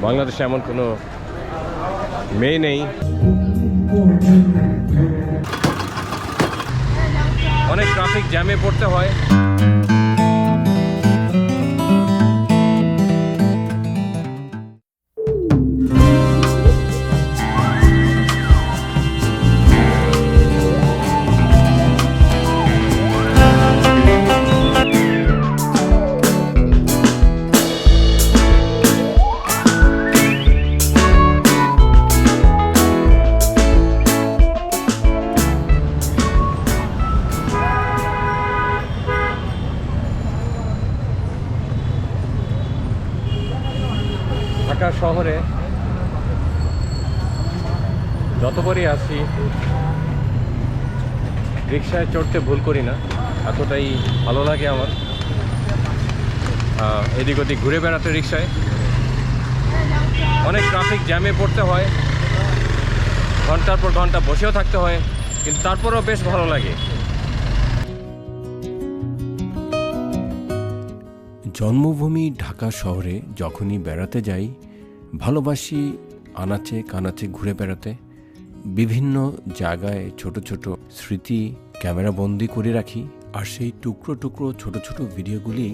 বাংলাদেশে এমন কোনো মেয়ে নেই। অনেক ট্রাফিক জ্যামে পড়তে হয়। ঢাকা শহরে যতবারই আসি রিক্সায় চড়তে ভুল করি না, এতটাই ভালো লাগে আমার এদিক ওদিক ঘুরে বেড়াতে। রিক্সায় অনেক ট্রাফিক জ্যামে পড়তে হয়, ঘন্টার পর ঘন্টা বসেও থাকতে হয়, কিন্তু তারপরেও বেশ ভালো লাগে। জন্মভূমি ঢাকা শহরে যখনই বেড়াতে যাই ভালোবাসি আনাচে কানাচে ঘুরে বেড়াতে। বিভিন্ন জায়গায় ছোট ছোট স্মৃতি ক্যামেরা বন্দি করে রাখি, আর সেই টুকরো টুকরো ছোট ছোট ভিডিওগুলি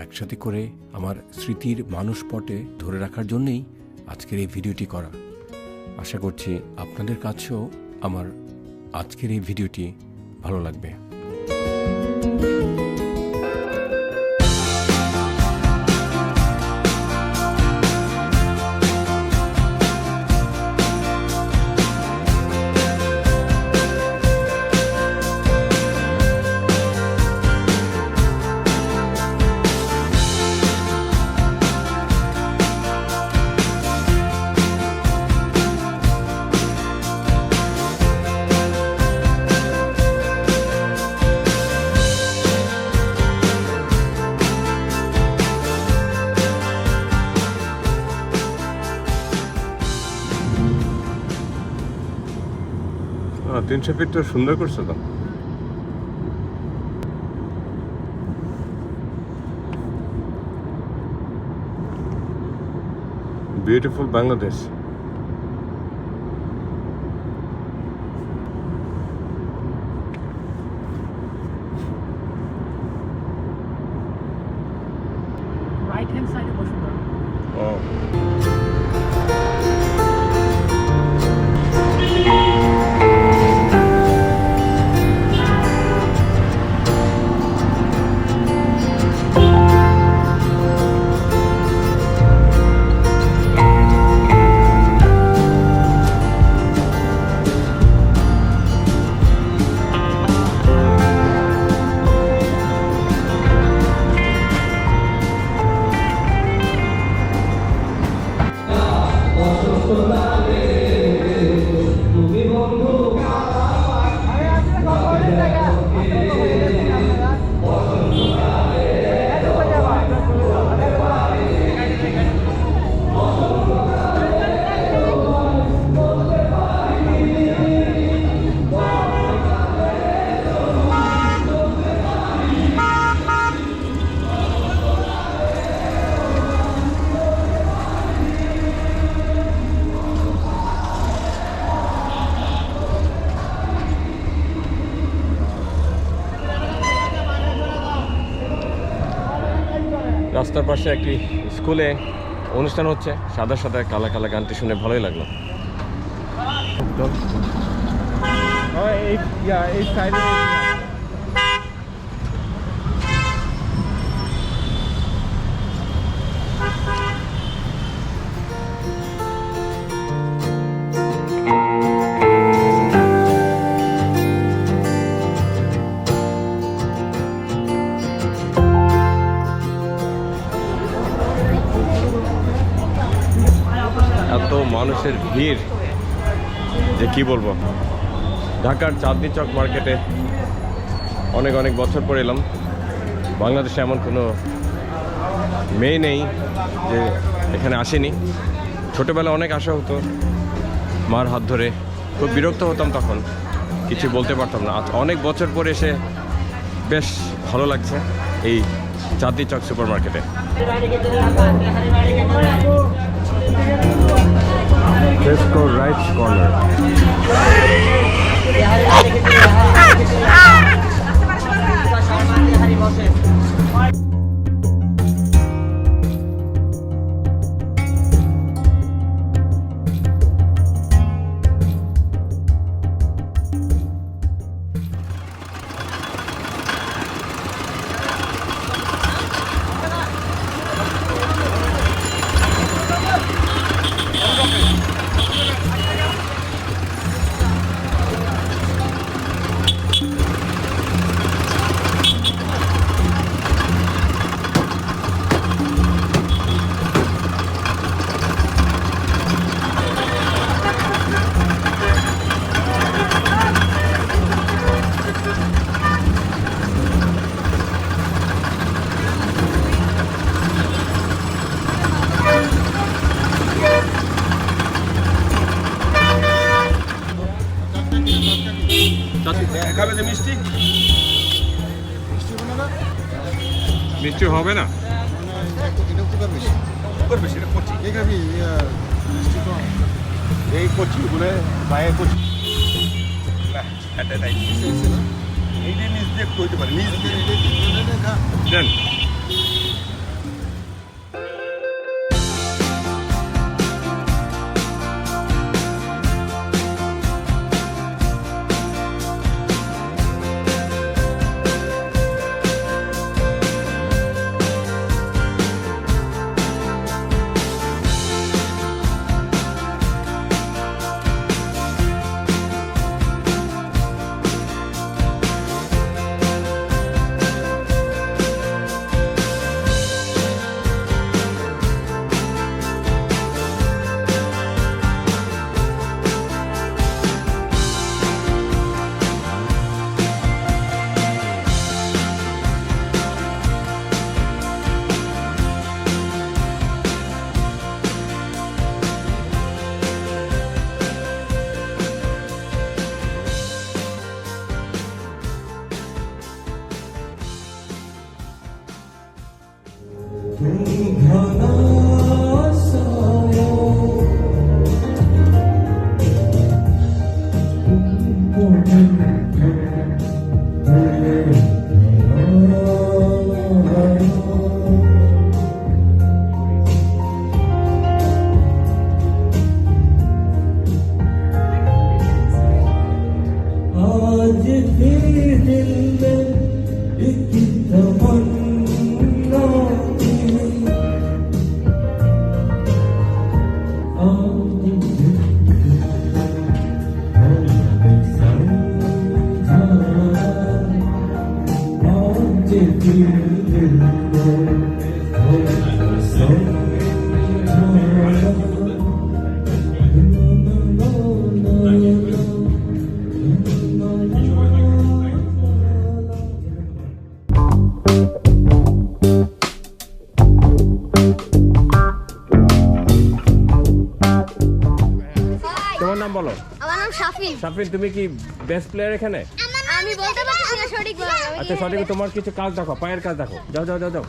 একসাথে করে আমার স্মৃতির মানসপটে ধরে রাখার জন্যেই আজকের এই ভিডিওটি করা। আশা করছি আপনাদের কাছেও আমার আজকের এই ভিডিওটি ভালো লাগবে। তিনশো ফিট তো সুন্দর করছে তো। বিউটিফুল বাংলাদেশ। রাইট হ্যান্ড সাইডে বসে পড়ো। রাস্তার পাশে একটি স্কুলে অনুষ্ঠান হচ্ছে, সাদা সাদা কালা কালা গানটি শুনে ভালোই লাগলো। এই সাইডে এত মানুষের ভিড় যে কি বলবো। ঢাকার চাঁদনী চক মার্কেটে অনেক অনেক বছর পর এলাম। বাংলাদেশে এমন কোনো মেয়ে নেই যে এখানে আসেনি। ছোটোবেলা অনেক আসা হতো, মার হাত ধরে খুব বিরক্ত হতাম, তখন কিছু বলতে পারতাম না। আজ অনেক বছর পরে এসে বেশ ভালো লাগছে এই চাঁদনী চক সুপার মার্কেটে। Tesco Rice Corner. মিষ্টি হবে না এই কচি বলে পায়ে কচি এই যে নিজ দিয়ে একটু হইতে পারে নিজ দেন তোমার নাম বলো। আমার নাম শাফিন। শাফিন, তুমি কি বেস্ট প্লেয়ার এখানে? আমি বলতে পারছি না সঠিকভাবে। আচ্ছা সঠিক, তোমার কিছু কাজ দেখো, পায়ের কাজ দেখো, যাও যাও যাও যাও।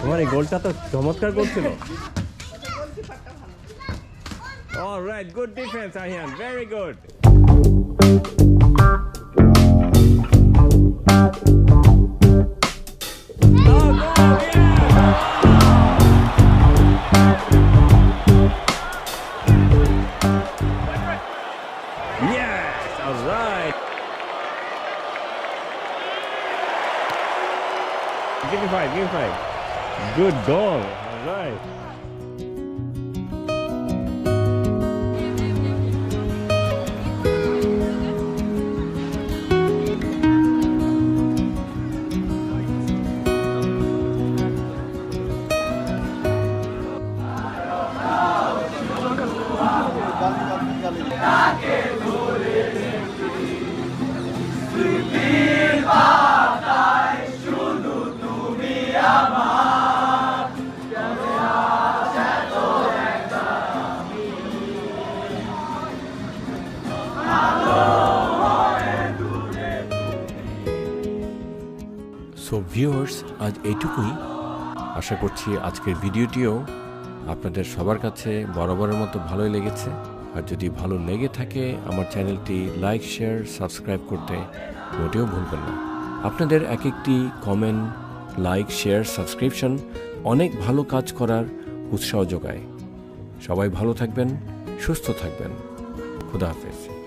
তোমার এই গোলটা তো চমৎকার করছিল। Alright, good defence Ahiyan, very good. Yes, all right. Give me five, give me five. Good goal. All right. আজ এইটুকুই। আশা করছি আজকের ভিডিওটিও আপনাদের সবার কাছে বরাবরের মতো ভালোই লেগেছে। আর যদি ভালো লেগে থাকে আমার চ্যানেলটি লাইক, শেয়ার, সাবস্ক্রাইব করতে মোটেও ভুলবেন না। আপনাদের এক একটি কমেন্ট, লাইক, শেয়ার, সাবস্ক্রিপশন অনেক ভালো কাজ করার উৎসাহ যোগায়। সবাই ভালো থাকবেন, সুস্থ থাকবেন। খুদা হাফেজ।